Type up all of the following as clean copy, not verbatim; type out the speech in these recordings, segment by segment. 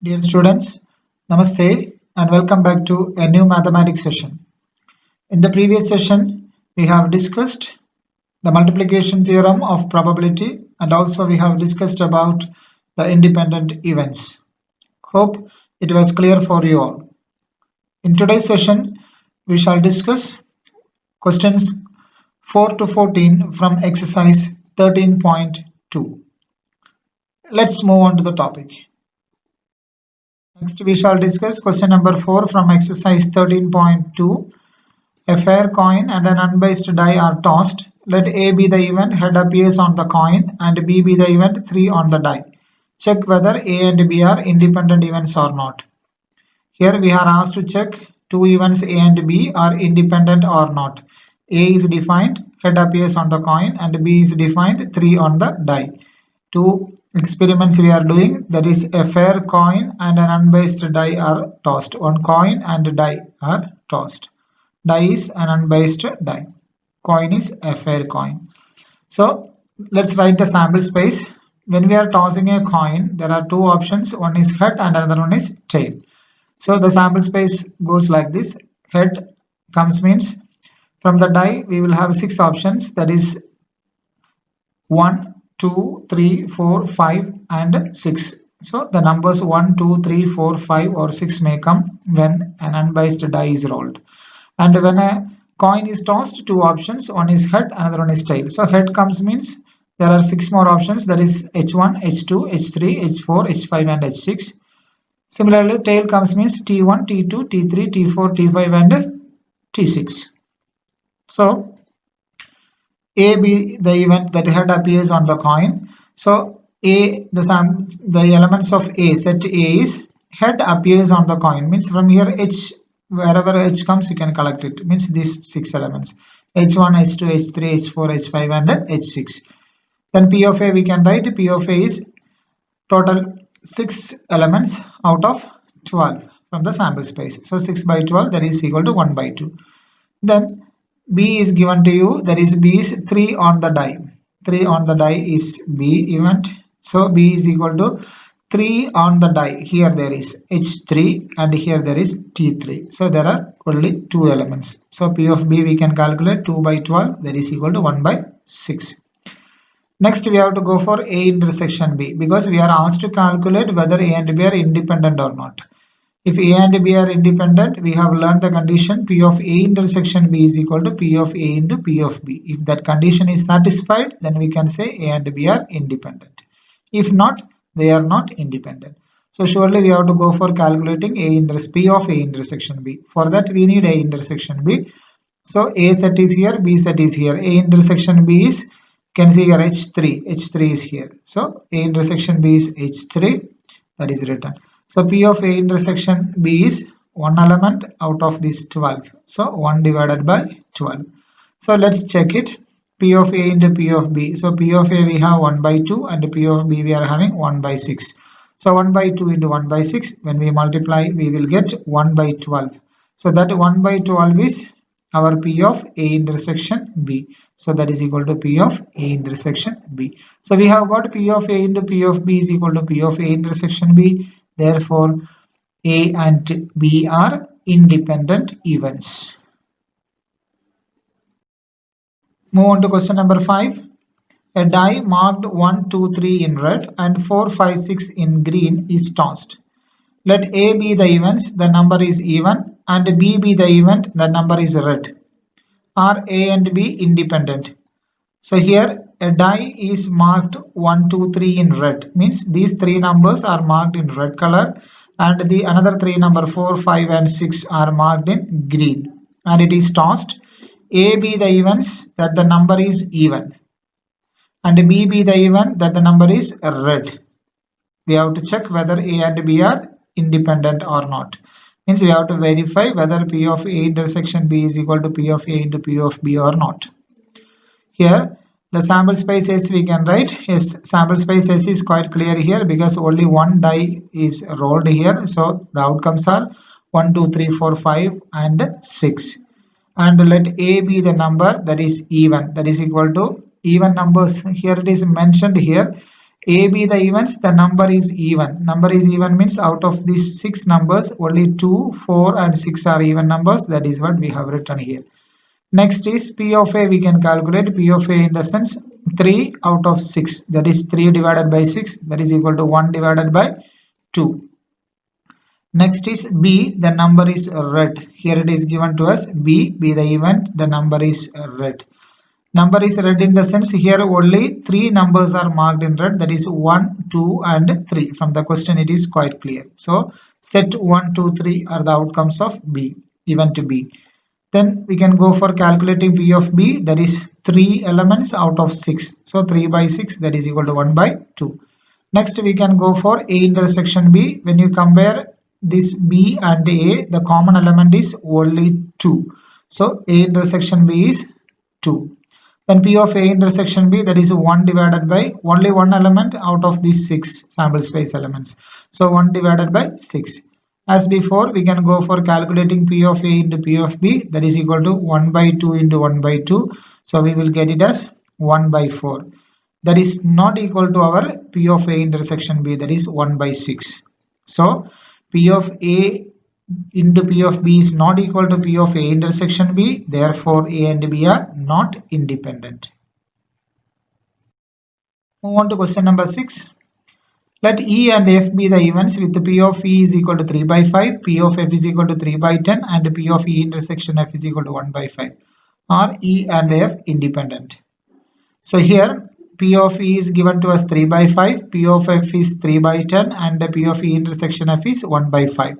Dear students, Namaste and welcome back to a new mathematics session. In the previous session, we have discussed the multiplication theorem of probability and also we have discussed about the independent events. Hope it was clear for you all. In today's session, we shall discuss questions 4 to 14 from exercise 13.2. Let's move on to the topic. Next, we shall discuss question number 4 from exercise 13.2. A fair coin and an unbiased die are tossed. Let A be the event, head appears on the coin, and B be the event, 3 on the die. Check whether A and B are independent events or not. Here we are asked to check two events A and B are independent or not. A is defined, head appears on the coin, and B is defined, 3 on the die. Two experiments we are doing, that is a fair coin and an unbiased die are tossed. One coin and die are tossed. Die is an unbiased die. Coin is a fair coin. So let's write the sample space. When we are tossing a coin, there are two options. One is head and another one is tail. So the sample space goes like this. Head comes means from the die we will have 6 options, that is 1, 2, 3, 4, 5 and 6. So the numbers 1, 2, 3, 4, 5 or 6 may come when an unbiased die is rolled. And when a coin is tossed, two options, one is head, another one is tail. So head comes means there are 6 more options, that is H1, H2, H3, H4, H5 and H6. Similarly, tail comes means T1, T2, T3, T4, T5 and T6. So A be the event that head appears on the coin. So A, the elements of A, set A is head appears on the coin, means from here H, wherever H comes you can collect it, means these 6 elements, H1, H2, H3, H4, H5 and H6. Then P of A we can write, P of A is total 6 elements out of 12 from the sample space. So 6 by 12, that is equal to 1 by 2. Then B is given to you, that is B is 3 on the die. 3 on the die is B event. So B is equal to 3 on the die. Here there is H3 and here there is T3. So there are only 2 elements. So P of B we can calculate 2 by 12, that is equal to 1 by 6. Next we have to go for A intersection B, because we are asked to calculate whether A and B are independent or not. If A and B are independent, we have learned the condition P of A intersection B is equal to P of A into P of B. If that condition is satisfied, then we can say A and B are independent. If not, they are not independent. So surely we have to go for calculating P of A intersection B. For that we need A intersection B. So A set is here, B set is here. A intersection B is, you can see here H3. H3 is here. So A intersection B is H3, that is written. So P of A intersection B is one element out of this 12. So 1 divided by 12. So let's check it. P of A into P of B. So P of A we have 1 by 2 and P of B we are having 1 by 6. So 1 by 2 into 1 by 6. When we multiply we will get 1 by 12. So that 1 by 12 is our P of A intersection B. So that is equal to P of A intersection B. So we have got P of A into P of B is equal to P of A intersection B. Therefore, A and B are independent events. Move on to question number 5. A die marked 1, 2, 3 in red and 4, 5, 6 in green is tossed. Let A be the events, the number is even, and B be the event, the number is red. Are A and B independent? So here a die is marked 1, 2, 3 in red, means these 3 numbers are marked in red color and the another 3 number 4, 5 and 6 are marked in green, and it is tossed. A be the events that the number is even and B be the event that the number is red. We have to check whether A and B are independent or not. Means we have to verify whether P of A intersection B is equal to P of A into P of B or not. Here the sample space S we can write. Yes, sample space S is quite clear here because only one die is rolled here. So the outcomes are 1, 2, 3, 4, 5 and 6. And let A be the number that is even, that is equal to even numbers. Here it is mentioned here A be the events, the number is even. Number is even means out of these 6 numbers, only 2, 4 and 6 are even numbers. That is what we have written here. Next is P of A, we can calculate P of A in the sense 3 out of 6. That is 3 divided by 6. That is equal to 1 divided by 2. Next is B, the number is red. Here it is given to us B be the event, the number is red. Number is red in the sense here only 3 numbers are marked in red, that is 1, 2 and 3. From the question it is quite clear. So set 1, 2, 3 are the outcomes of B, event B. Then we can go for calculating P of B, that is 3 elements out of 6. So 3 by 6, that is equal to 1 by 2. Next we can go for A intersection B. When you compare this B and A, the common element is only 2. So A intersection B is 2. Then P of A intersection B, that is 1 divided by only one element out of these 6 sample space elements. So 1 divided by 6. As before, we can go for calculating P of A into P of B, that is equal to 1 by 2 into 1 by 2. So we will get it as 1 by 4. That is not equal to our P of A intersection B, that is 1 by 6. So P of A into P of B is not equal to P of A intersection B. Therefore, A and B are not independent. Move on to question number 6. Let E and F be the events with P of E is equal to 3 by 5, P of F is equal to 3 by 10 and P of E intersection F is equal to 1 by 5. Are E and F independent? So here P of E is given to us 3 by 5, P of F is 3 by 10 and P of E intersection F is 1 by 5.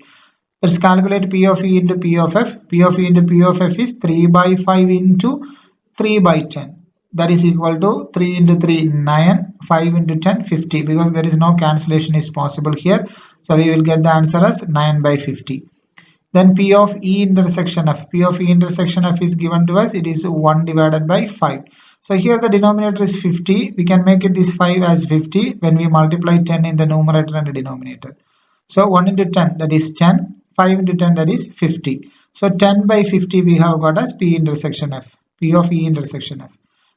Let's calculate P of E into P of F. P of E into P of F is 3 by 5 into 3 by 10. That is equal to 3 into 3, 9, 5 into 10, 50. Because there is no cancellation is possible here. So we will get the answer as 9 by 50. Then P of E intersection F. P of E intersection F is given to us. It is 1 divided by 5. So here the denominator is 50. We can make it this 5 as 50 when we multiply 10 in the numerator and the denominator. So 1 into 10, that is 10. 5 into 10, that is 50. So 10 by 50 we have got as P intersection F. P of E intersection F.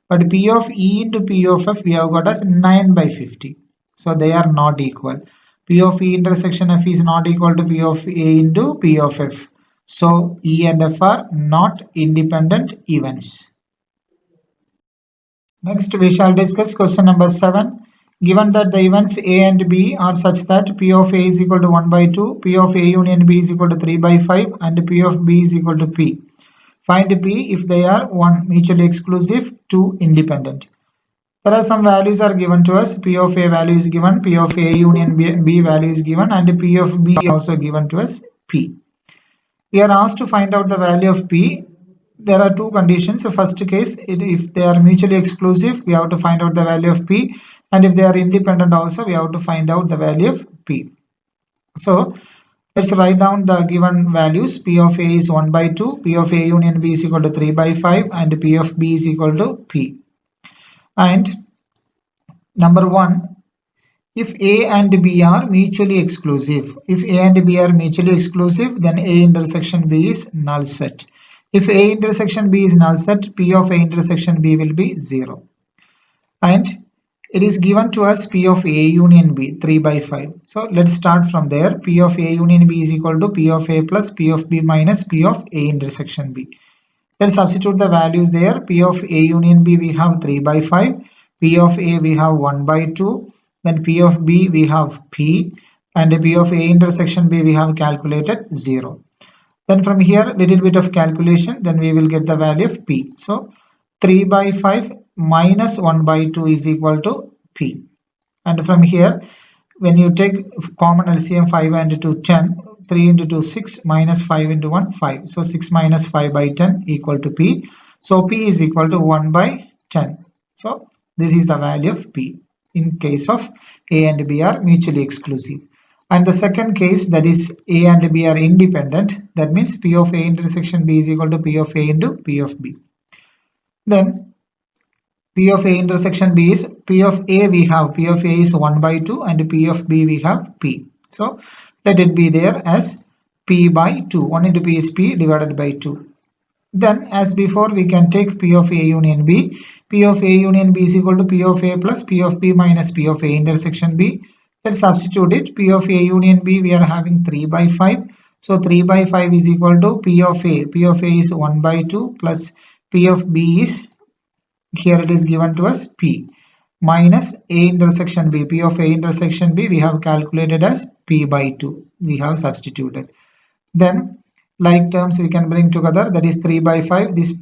But P of E into P of F we have got as 9 by 50. So they are not equal. P of E intersection F is not equal to P of A into P of F. So E and F are not independent events. Next we shall discuss question number 7. Given that the events A and B are such that P of A is equal to 1 by 2, P of A union B is equal to 3 by 5 and P of B is equal to P. Find P if they are 1 mutually exclusive, 2 independent. There are some values are given to us. P of A value is given, P of A union B value is given and P of B also given to us P. We are asked to find out the value of P. There are two conditions. The first case, if they are mutually exclusive, we have to find out the value of P. And if they are independent also, we have to find out the value of P. So let's write down the given values. P of A is 1 by 2, P of A union B is equal to 3 by 5 and P of B is equal to P. And number 1, if A and B are mutually exclusive, if A and B are mutually exclusive, then A intersection B is null set. If A intersection B is null set, P of A intersection B will be 0. And it is given to us P of A union B 3 by 5. So let's start from there. P of A union B is equal to P of A plus P of B minus P of A intersection B. Let's substitute the values there. P of A union B we have 3 by 5. P of A we have 1 by 2. Then P of B we have P. And P of A intersection B we have calculated 0. Then from here little bit of calculation. Then we will get the value of P. So 3 by 5 minus 1 by 2 is equal to P. And from here, when you take common LCM 5 and 2, 10, 3 into 2, 6, minus 5 into 1, 5. So 6 minus 5 by 10 equal to P. So P is equal to 1 by 10. So this is the value of P in case of A and B are mutually exclusive. And the second case, that is A and B are independent, that means P of A intersection B is equal to P of A into P of B. Then P of A intersection B is P of A we have P of A is 1 by 2 and P of B we have P. So let it be there as P by 2. 1 into P is P divided by 2. Then as before we can take P of A union B. P of A union B is equal to P of A plus P of B minus P of A intersection B. Let's substitute it. P of A union B we are having 3 by 5. So 3 by 5 is equal to P of A. P of A is 1 by 2 plus P of B is, here it is given to us, P minus A intersection B. P of A intersection B we have calculated as P by 2. We have substituted. Then like terms we can bring together, that is 3 by 5. This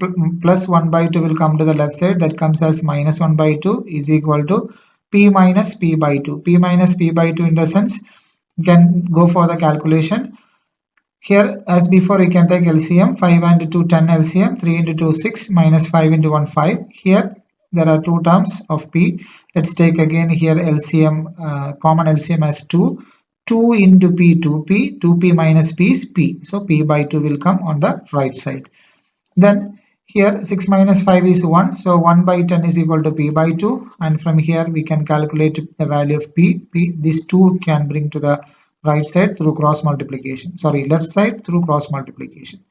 plus 1 by 2 will come to the left side, that comes as minus 1 by 2 is equal to P minus P by 2. P minus P by 2 in the sense you can go for the calculation. Here as before we can take LCM, 5 and 2 10 LCM, 3 into 2 6 minus 5 into 1 5. Here there are two terms of P. Let's take again here LCM, common LCM as 2. 2 into P 2P, 2P minus P is P. So P by 2 will come on the right side. Then here 6 minus 5 is 1. So 1 by 10 is equal to P by 2. And from here we can calculate the value of P. This 2 can bring to the right side through cross multiplication. Sorry, left side through cross multiplication.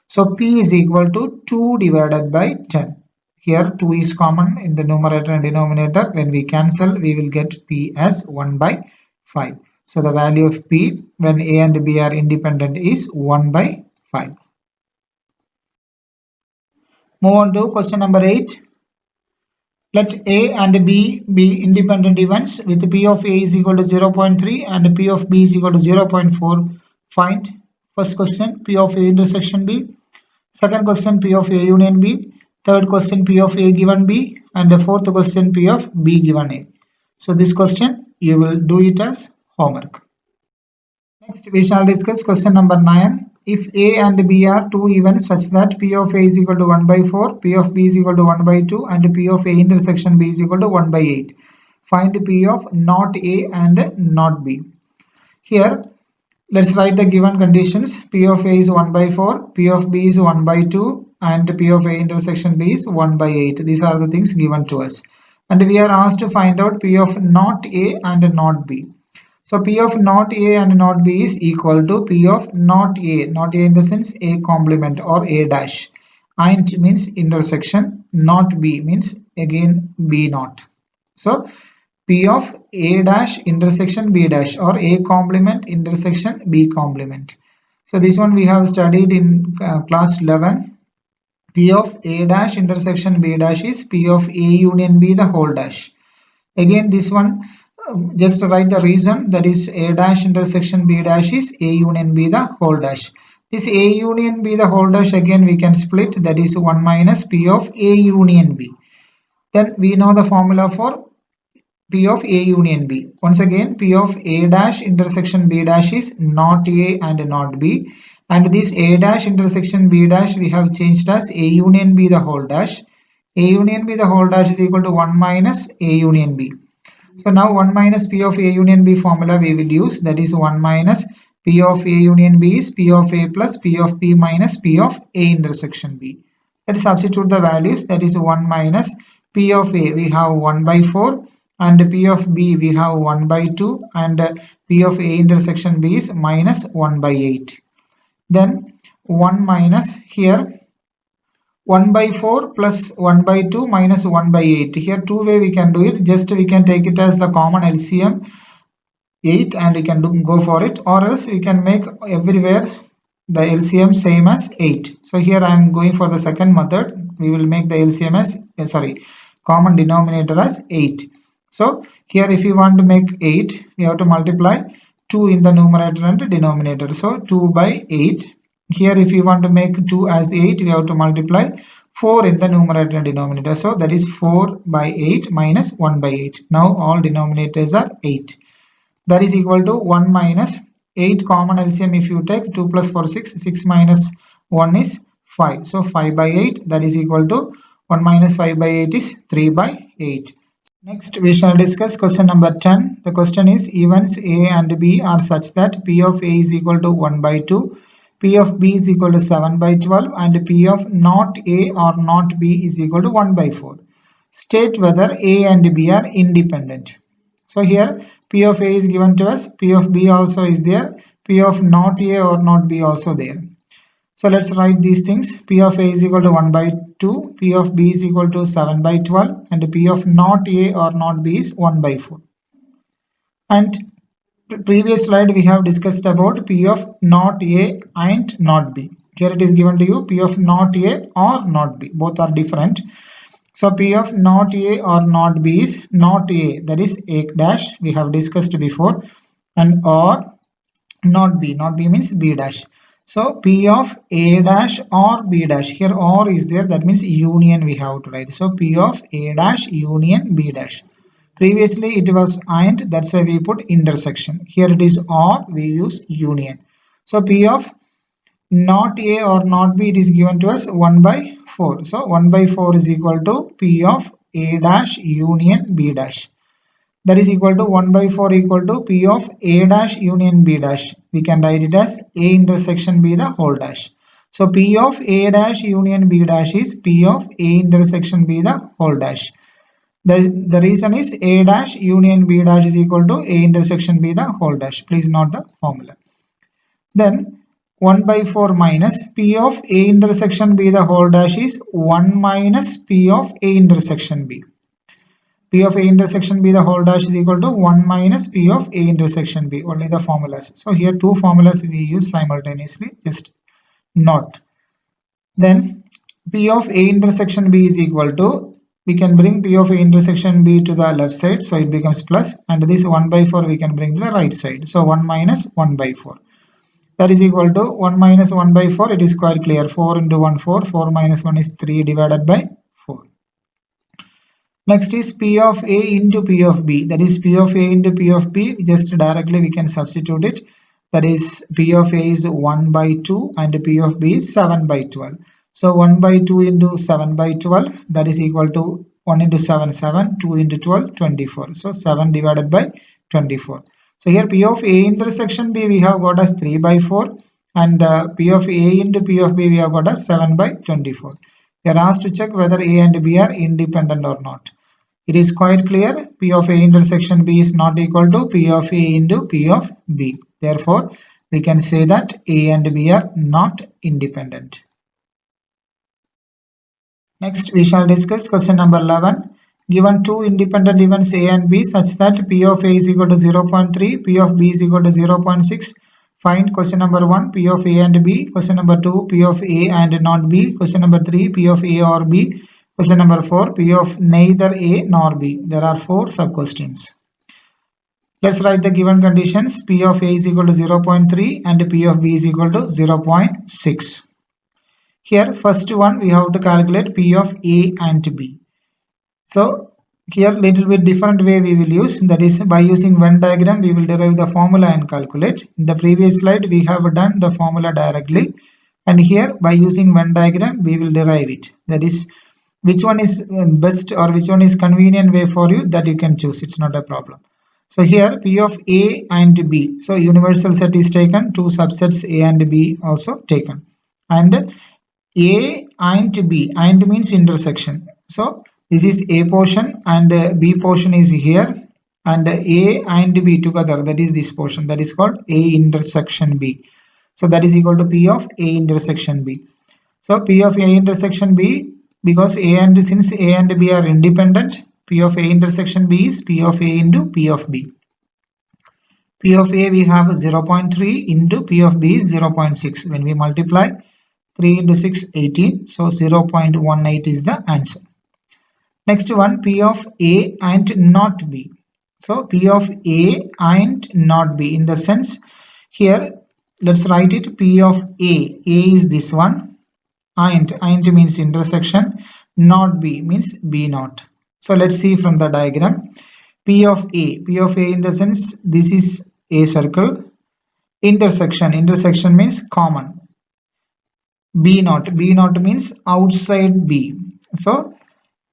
So P is equal to 2 divided by 10. Here 2 is common in the numerator and denominator. When we cancel, we will get P as 1 by 5. So the value of P when A and B are independent is 1 by 5. Move on to question number 8. Let A and B be independent events with P of A is equal to 0.3 and P of B is equal to 0.4. Find first question P of A intersection B. Second question P of A union B. Third question P of A given B. And the fourth question P of B given A. So this question you will do it as homework. Next we shall discuss question number 9. If A and B are two events such that P of A is equal to 1 by 4, P of B is equal to 1 by 2 and P of A intersection B is equal to 1 by 8. Find P of not A and not B. Here let's write the given conditions. P of A is 1 by 4, P of B is 1 by 2 and P of A intersection B is 1 by 8. These are the things given to us. And we are asked to find out P of not A and not B. So P of not A and not B is equal to P of not A in the sense A complement or A dash. And means intersection, not B means again B not. So P of A dash intersection B dash or A complement intersection B complement. So this one we have studied in class 11. P of A dash intersection B dash is P of A union B the whole dash. Again this one just write the reason, that is A dash intersection B dash is A union B the whole dash. This A union B the whole dash again we can split, that is 1 minus P of A union B. Then we know the formula for P of A union B. Once again P of A dash intersection B dash is not A and not B. And this A dash intersection B dash we have changed as A union B the whole dash. A union B the whole dash is equal to 1 minus A union B. So now 1 minus P of A union B formula we will use, that is 1 minus P of A union B is P of A plus P of B minus P of A intersection B. Let's substitute the values, that is 1 minus P of A we have 1 by 4 and P of B we have 1 by 2 and P of A intersection B is minus 1 by 8. Then 1 minus here 1 by 4 plus 1 by 2 minus 1 by 8. Here two way we can do it. Just we can take it as the common LCM 8 and we can go for it, or else we can make everywhere the LCM same as 8. So here I am going for the second method. We will make the LCM as common denominator as 8. So here if you want to make 8, we have to multiply 2 in the numerator and denominator. So 2 by 8. Here if you want to make 2 as 8, we have to multiply 4 in the numerator and denominator. So that is 4 by 8 minus 1 by 8. Now all denominators are 8. That is equal to 1 minus 8 common LCM if you take 2 plus 4 6. 6 minus 1 is 5. So 5 by 8, that is equal to 1 minus 5 by 8 is 3 by 8. Next we shall discuss question number 10. The question is events A and B are such that P of A is equal to 1 by 2. P of B is equal to 7 by 12 and P of not A or not B is equal to 1 by 4. State whether A and B are independent. So here P of A is given to us, P of B also is there, P of not A or not B also there. So let's write these things. P of A is equal to 1 by 2, P of B is equal to 7 by 12, and P of not A or not B is 1 by 4. And previous slide we have discussed about P of not A and not B. Here it is given to you P of not A or not B. Both are different. So P of not A or not B is not A, that is A dash, we have discussed before, and or not B. Not B means B dash. So P of A dash or B dash. Here or is there, that means union we have to write. So P of A dash union B dash. Previously it was and, that's why we put intersection. Here it is or, we use union. So P of not A or not B, it is given to us 1 by 4. So 1 by 4 is equal to P of A dash union B dash. That is equal to 1 by 4 equal to P of A dash union B dash. We can write it as A intersection B the whole dash. So P of A dash union B dash is P of A intersection B the whole dash. The reason is A dash union B dash is equal to A intersection B the whole dash. Please note the formula. Then 1 by 4 minus P of A intersection B the whole dash is 1 minus P of A intersection B. P of A intersection B the whole dash is equal to 1 minus P of A intersection B. Only the formulas. So here two formulas we use simultaneously. Just note. Then P of A intersection B is equal to, we can bring P of A intersection B to the left side. So it becomes plus, and this 1 by 4 we can bring to the right side. So 1 minus 1 by 4. That is equal to 1 minus 1 by 4. It is quite clear. 4 into 1, 4. 4 minus 1 is 3 divided by 4. Next is P of A into P of B. That is P of A into P of B. Just directly we can substitute it. That is P of A is 1 by 2 and P of B is 7 by 12. So 1 by 2 into 7 by 12, that is equal to 1 into 7, 7, 2 into 12, 24. So 7 divided by 24. So here P of A intersection B we have got as 3 by 4, and P of A into P of B we have got as 7 by 24. We are asked to check whether A and B are independent or not. It is quite clear. P of A intersection B is not equal to P of A into P of B. Therefore, we can say that A and B are not independent. Next, we shall discuss question number 11. Given two independent events A and B such that P of A is equal to 0.3, P of B is equal to 0.6. Find question number 1, P of A and B. Question number 2, P of A and not B. Question number 3, P of A or B. Question number 4, P of neither A nor B. There are 4 sub-questions. Let's write the given conditions. P of A is equal to 0.3 and P of B is equal to 0.6. Here, first one, we have to calculate P of A and B. So, here little bit different way we will use. That is, by using Venn diagram, we will derive the formula and calculate. In the previous slide, we have done the formula directly. And here, by using Venn diagram, we will derive it. That is, which one is best or which one is convenient way for you, that you can choose. It's not a problem. So here P of A and B. So universal set is taken. Two subsets A and B also taken. And A and B. And means intersection. So this is A portion and B portion is here. And A and B together, that is this portion. That is called A intersection B. So that is equal to P of A intersection B. So P of A intersection B, because since A and B are independent, P of A intersection B is P of A into P of B. P of A we have 0.3 into P of B is 0.6. When we multiply 3 into 6, 18. So 0.18 is the answer. Next one, P of A and not B. So P of A and not B. In the sense, here let's write it P of A. A is this one. And means intersection, not B means B not. So let's see from the diagram. P of A in the sense, this is a circle. Intersection means common. B not means outside B. So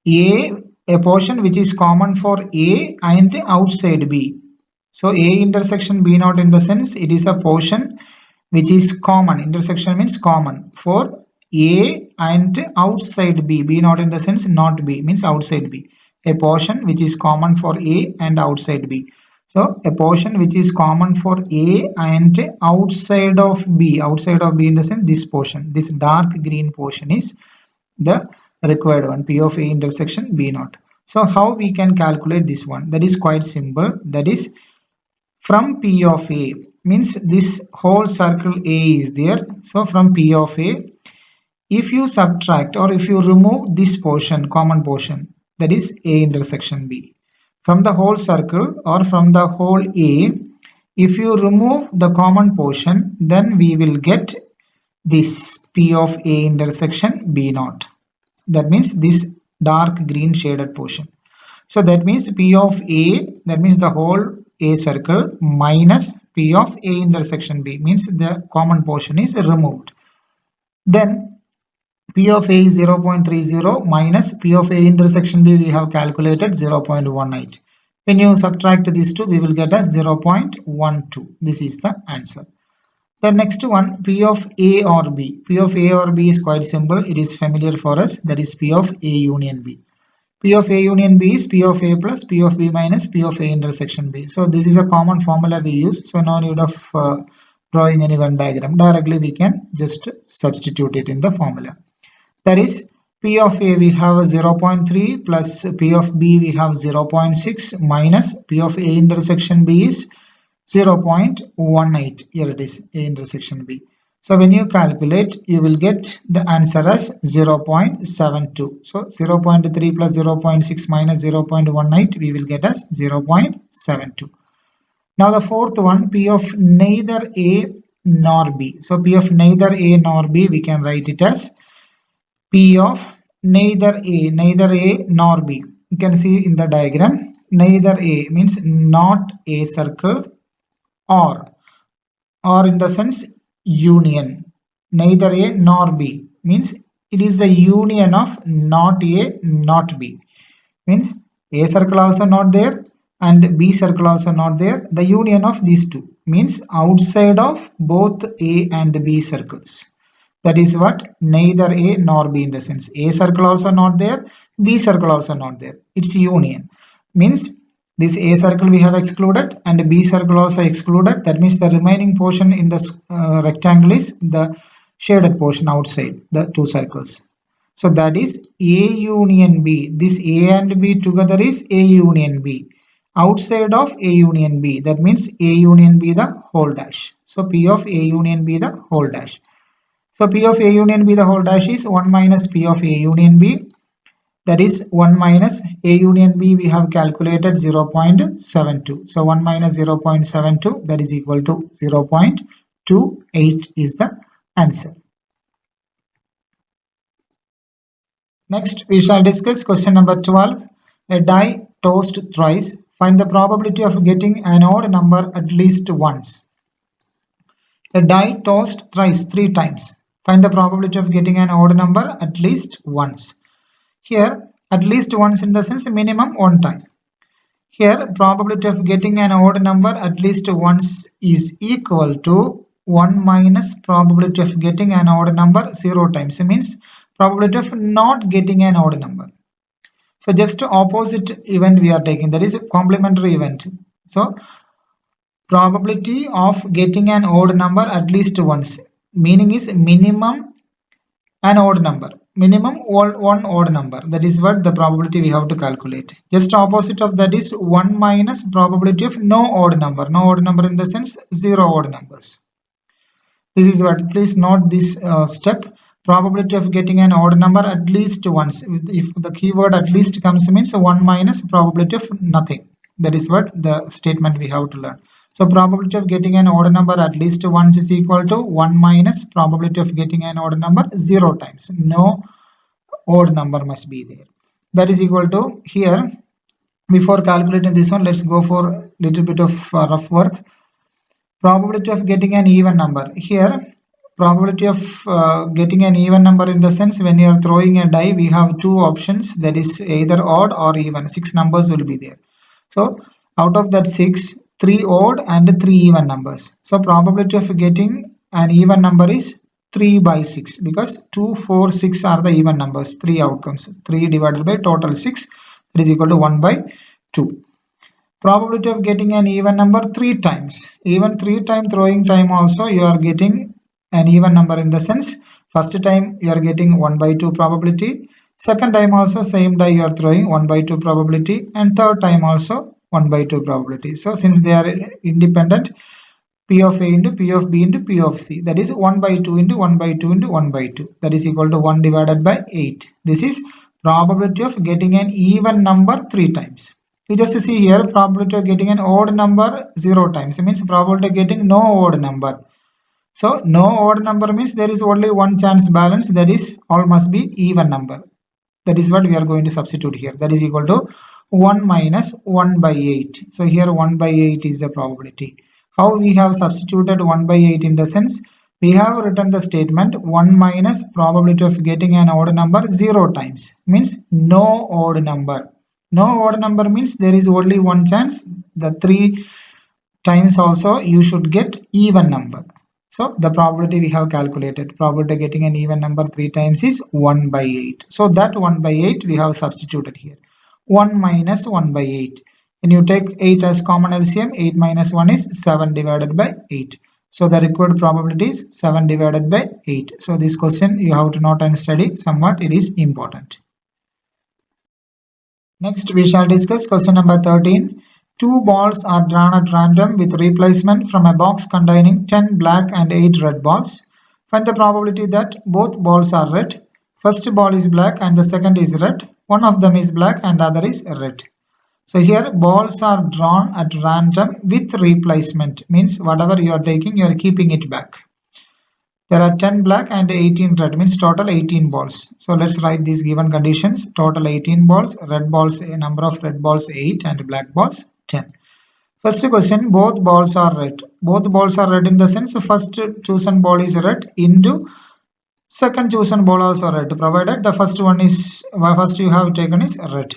a portion which is common for A and outside B. So A intersection B not, in the sense it is a portion which is common. Intersection means common for A and outside B. B not in the sense not B means outside B. A portion which is common for A and outside B. So a portion which is common for A and outside of B in the sense this portion, this dark green portion is the required one, P of A intersection B naught. So how we can calculate this one? That is quite simple. That is, from P of A, means this whole circle A is there. So from P of A, if you subtract or if you remove this portion, common portion, that is A intersection B, from the whole circle or from the whole A, if you remove the common portion, then we will get this P of A intersection B naught. That means this dark green shaded portion. So that means P of A, that means the whole A circle minus P of A intersection B, means the common portion is removed. Then P of A is 0.30 minus P of A intersection B, we have calculated 0.18. When you subtract these two, we will get as 0.12. This is the answer. The next one, P of A or B. P of A or B is quite simple. It is familiar for us. That is P of A union B. P of A union B is P of A plus P of B minus P of A intersection B. So this is a common formula we use. So no need of drawing any Venn diagram. Directly we can just substitute it in the formula. That is, P of A we have 0.3 plus P of B we have 0.6 minus P of A intersection B is 0.18. Here it is, A intersection B. So when you calculate, you will get the answer as 0.72. So 0.3 plus 0.6 minus 0.18, we will get as 0.72. Now the fourth one, P of neither A nor B. So P of neither A nor B, we can write it as P of neither A nor B. You can see in the diagram, neither A means not A circle, or in the sense union, neither A nor B means it is the union of not A not B, means A circle also not there and B circle also not there. The union of these two means outside of both A and B circles. That is what neither A nor B, in the sense A circle also not there, B circle also not there. It's union, means this A circle we have excluded and B circle also excluded. That means the remaining portion in the rectangle is the shaded portion outside the two circles. So that is A union B. This A and B together is A union B. Outside of A union B, that means A union B the whole dash. So P of A union B the whole dash. So P of A union B the whole dash is 1 minus P of A union B. That is 1 minus A union B, we have calculated 0.72. So 1 minus 0.72, that is equal to 0.28 is the answer. Next, we shall discuss question number 12. A die tossed thrice. Find the probability of getting an odd number at least once. A die tossed thrice, 3 times. Find the probability of getting an odd number at least once. Here, at least once in the sense minimum 1 time. Here, probability of getting an odd number at least once is equal to 1 minus probability of getting an odd number 0 times. It means probability of not getting an odd number. So just opposite event we are taking, that is a complementary event. So probability of getting an odd number at least once, meaning is minimum an odd number, minimum one odd number. That is what the probability we have to calculate. Just opposite of that is 1 minus probability of no odd number. No odd number in the sense 0 odd numbers. This is what, please note this step. Probability of getting an odd number at least once. If the keyword at least comes, means 1 minus probability of nothing. That is what the statement we have to learn. So probability of getting an odd number at least once is equal to 1 minus probability of getting an odd number 0 times. No odd number must be there. That is equal to, here, before calculating this one, let's go for a little bit of rough work. Probability of getting an even number. Here, probability of getting an even number in the sense when you are throwing a die, we have 2 options, that is either odd or even. 6 numbers will be there. So out of that 6, 3 odd and 3 even numbers. So probability of getting an even number is 3 by 6, because 2, 4, 6 are the even numbers. 3 outcomes. 3 divided by total 6, that is equal to 1 by 2. probability of getting an even number 3 times. Even 3 time throwing time also you are getting an even number, in the sense first time you are getting 1 by 2 probability, second time also same die you are throwing 1 by 2 probability, and third time also 1 by 2 probability. So since they are independent, P of A into P of B into P of C, that is 1 by 2 into 1 by 2 into 1 by 2, that is equal to 1 divided by 8. This is probability of getting an even number 3 times. You just see here, probability of getting an odd number 0 times, it means probability of getting no odd number. So no odd number means there is only one chance balance, that is all must be even number. That is what we are going to substitute here, that is equal to 1 minus 1 by 8. So here 1 by 8 is the probability. How we have substituted 1 by 8, in the sense we have written the statement 1 minus probability of getting an odd number 0 times, means no odd number. No odd number means there is only one chance, the 3 times also you should get even number. So the probability we have calculated, probability of getting an even number 3 times is 1 by 8. So that 1 by 8 we have substituted here. 1 minus 1 by 8. When you take 8 as common LCM, 8 minus 1 is 7 divided by 8. So the required probability is 7 divided by 8. So this question you have to note and study somewhat, it is important. Next we shall discuss question number 13. Two balls are drawn at random with replacement from a box containing 10 black and 8 red balls. Find the probability that both balls are red. First ball is black and the second is red. One of them is black and the other is red. So here balls are drawn at random with replacement, means whatever you are taking you are keeping it back. There are 10 black and 18 red, means total 18 balls. So let's write these given conditions. Total 18 balls, red balls, a number of red balls 8 and black balls 10. First question, both balls are red. Both balls are red in the sense first chosen ball is red into second chosen ball also red, provided the first you have taken is red.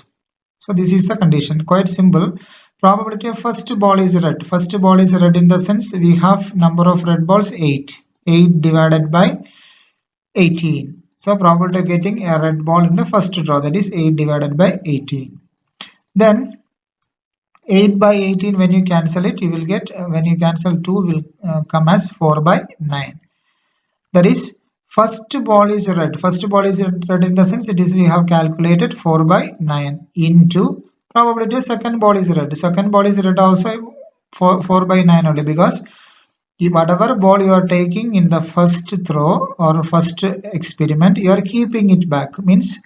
So this is the condition, quite simple. Probability of first ball is red. First ball is red in the sense we have number of red balls 8. 8 divided by 18. So probability of getting a red ball in the first draw, that is 8 divided by 18. Then 8 by 18, when you cancel it, you will get, when you cancel 2 will come as 4 by 9. That is first ball is red. First ball is red in the sense it is we have calculated 4 by 9 into probability of second ball is red. Second ball is red also 4 by 9 only, because whatever ball you are taking in the first throw or first experiment, you are keeping it back, means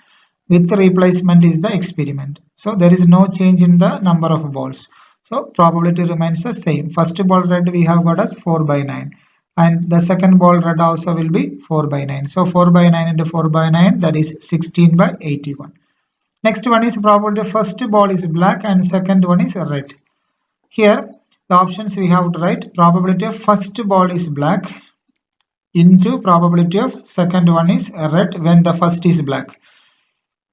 with replacement is the experiment. So there is no change in the number of balls. So probability remains the same. First ball red we have got as 4 by 9. And the second ball red also will be 4 by 9. So 4 by 9 into 4 by 9, that is 16 by 81. Next one is probability first ball is black and second one is red. Here the options we have to write, probability of first ball is black into probability of second one is red when the first is black.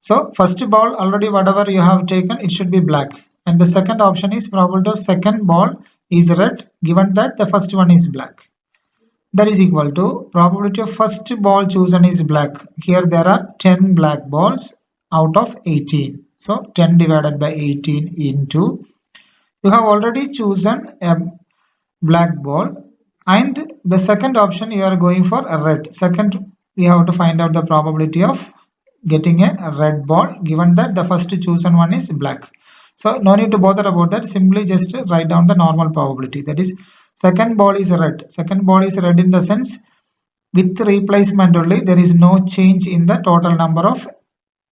So first ball already whatever you have taken, it should be black. And the second option is probability of second ball is red given that the first one is black. That is equal to probability of first ball chosen is black. Here there are 10 black balls out of 18. So 10 divided by 18 into, you have already chosen a black ball, and the second option you are going for a red. Second, we have to find out the probability of getting a red ball given that the first chosen one is black. So no need to bother about that, simply just write down the normal probability, that is second ball is red. Second ball is red in the sense with replacement only, there is no change in the total number of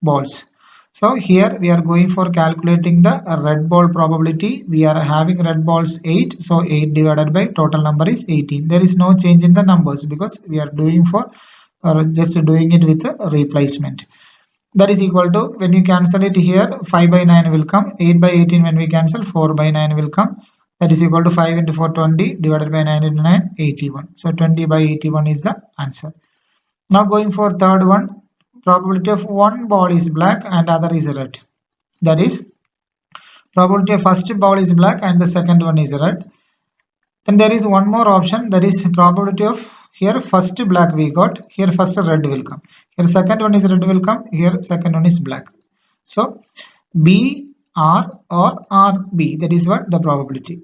balls. So here we are going for calculating the red ball probability. We are having red balls 8. So 8 divided by total number is 18. There is no change in the numbers because we are doing for or just doing it with a replacement. That is equal to, when you cancel it here, 5 by 9 will come. 8 by 18 when we cancel, 4 by 9 will come. That is equal to 5 into 4, 20 divided by 9 into 9, 81. So 20 by 81 is the answer. Now going for third one. Probability of one ball is black and other is red. That is probability of first ball is black and the second one is red. Then there is one more option, that is probability of, here first black we got, here first red will come. Here second one is red will come, here second one is black. So B R or RB. That is what the probability.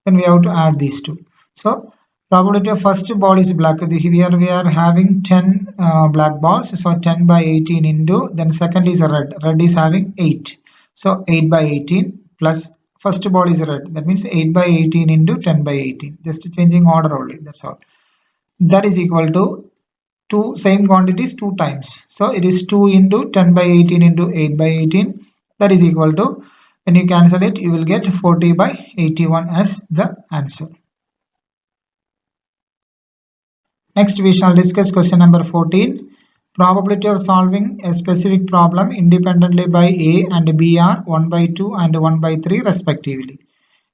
Then we have to add these two. So probability of first ball is black. Here we are having 10 black balls. So 10 by 18 into, then second is red. Red is having 8. So 8 by 18 plus first ball is red. That means 8 by 18 into 10 by 18. Just changing order only. That's all. That is equal to two same quantities 2 times. So it is 2 into 10 by 18 into 8 by 18. That is equal to, when you cancel it, you will get 40 by 81 as the answer. Next, we shall discuss question number 14. Probability of solving a specific problem independently by A and B are 1 by 2 and 1 by 3 respectively.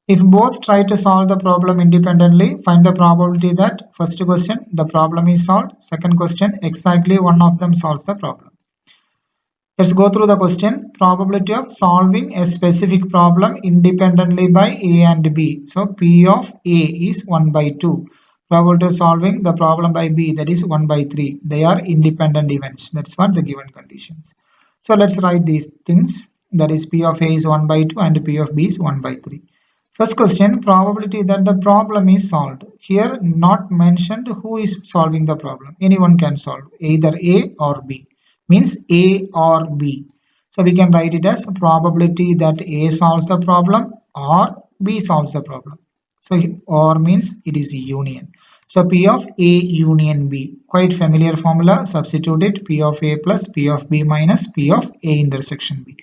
If both try to solve the problem independently, find the probability that, first question, the problem is solved. Second question, exactly one of them solves the problem. Let's go through the question. Probability of solving a specific problem independently by A and B. So P of A is 1 by 2. Probability of solving the problem by B, that is 1 by 3. They are independent events. That's what the given conditions. So let's write these things. That is P of A is 1 by 2 and P of B is 1 by 3. First question, probability that the problem is solved. Here not mentioned who is solving the problem. Anyone can solve, either A or B. Means A or B. So we can write it as probability that A solves the problem or B solves the problem. So or means it is a union. So P of A union B. Quite familiar formula. Substitute it. P of A plus P of B minus P of A intersection B.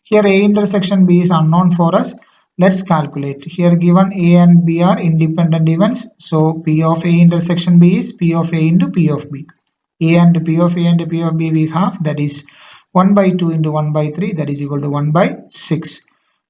Here A intersection B is unknown for us. Let's calculate. Here given A and B are independent events. So P of A intersection B is P of A into P of B. A and P of A and P of B we have, that is 1 by 2 into 1 by 3, that is equal to 1 by 6.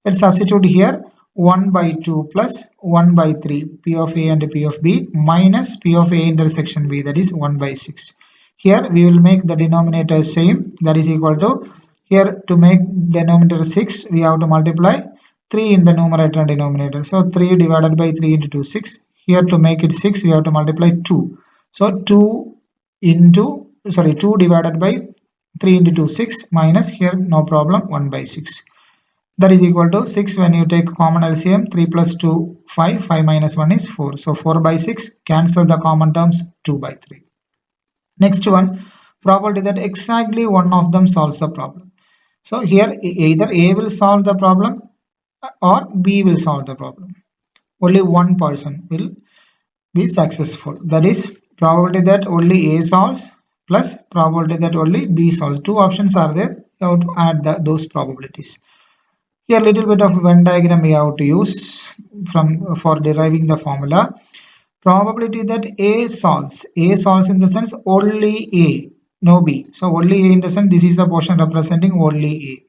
Let's substitute here 1 by 2 plus 1 by 3, P of A and P of B minus P of A intersection B, that is 1 by 6. Here we will make the denominator same, that is equal to, here to make denominator 6, we have to multiply 3 in the numerator and denominator. So 3 divided by 3 into 2, 6. Here to make it 6, we have to multiply 2. So 2 divided by 3 into 2, 6 minus here no problem 1 by 6. That is equal to 6 when you take common LCM, 3 plus 2, 5, 5 minus 1 is 4. So 4 by 6, cancel the common terms, 2 by 3. Next one, probability that exactly one of them solves the problem. So here either A will solve the problem or B will solve the problem. Only one person will be successful. That is probability that only A solves plus probability that only B solves. Two options are there. You have to add those probabilities. Here little bit of Venn diagram we have to use for deriving the formula. Probability that A solves. A solves in the sense only A, no B. So only A in the sense this is the portion representing only A.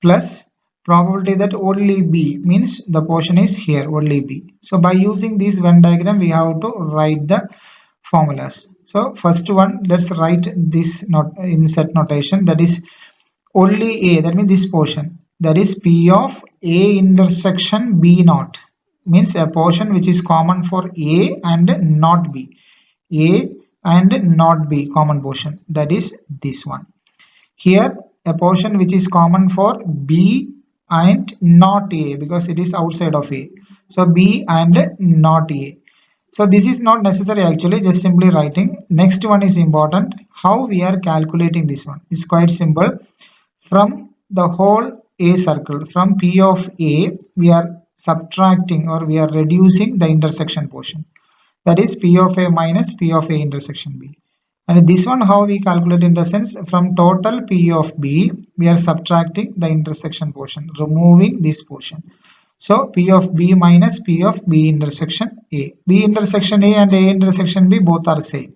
Plus probability that only B means the portion is here only B. So by using this Venn diagram we have to write the formulas. So first one, let's write this in set notation, that is only A, that means this portion, that is P of A intersection B naught, means a portion which is common for A and not B. A and not B common portion, that is this one. Here a portion which is common for B and not A because it is outside of A. So B and not A. So this is not necessary actually, just simply writing. Next one is important. How we are calculating this one? It's quite simple. From the whole A circle, from P of A, we are subtracting or we are reducing the intersection portion. That is P of A minus P of A intersection B. And this one how we calculate in the sense, from total P of B, we are subtracting the intersection portion, removing this portion. So P of B minus P of B intersection A. B intersection A and A intersection B both are same.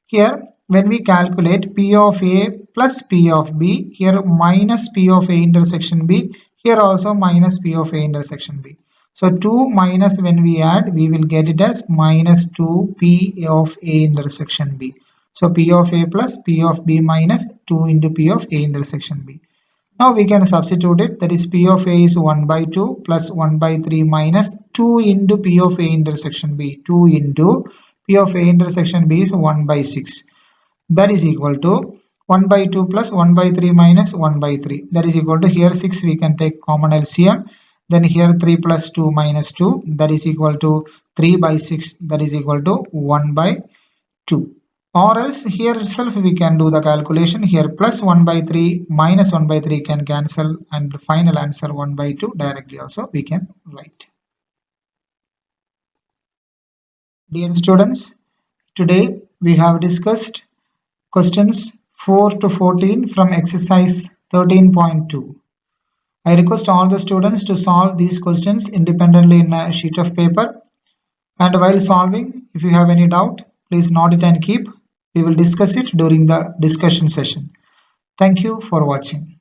Here when we calculate P of A plus P of B, here minus P of A intersection B, here also minus P of A intersection B. So 2 minus when we add, we will get it as minus 2 P of A intersection B. So P of A plus P of B minus 2 into P of A intersection B. Now we can substitute it, that is P of A is 1 by 2 plus 1 by 3 minus 2 into P of A intersection B. 2 into P of A intersection B is 1 by 6. That is equal to 1 by 2 plus 1 by 3 minus 1 by 3. That is equal to, here 6 we can take common LCM. Then here 3 plus 2 minus 2, that is equal to 3 by 6, that is equal to 1 by 2. Or else here itself we can do the calculation. Here plus 1 by 3 minus 1 by 3 can cancel, and the final answer 1 by 2 directly also we can write. Dear students, today we have discussed questions 4 to 14 from exercise 13.2. I request all the students to solve these questions independently in a sheet of paper. And while solving, if you have any doubt, please note it and keep. We will discuss it during the discussion session. Thank you for watching.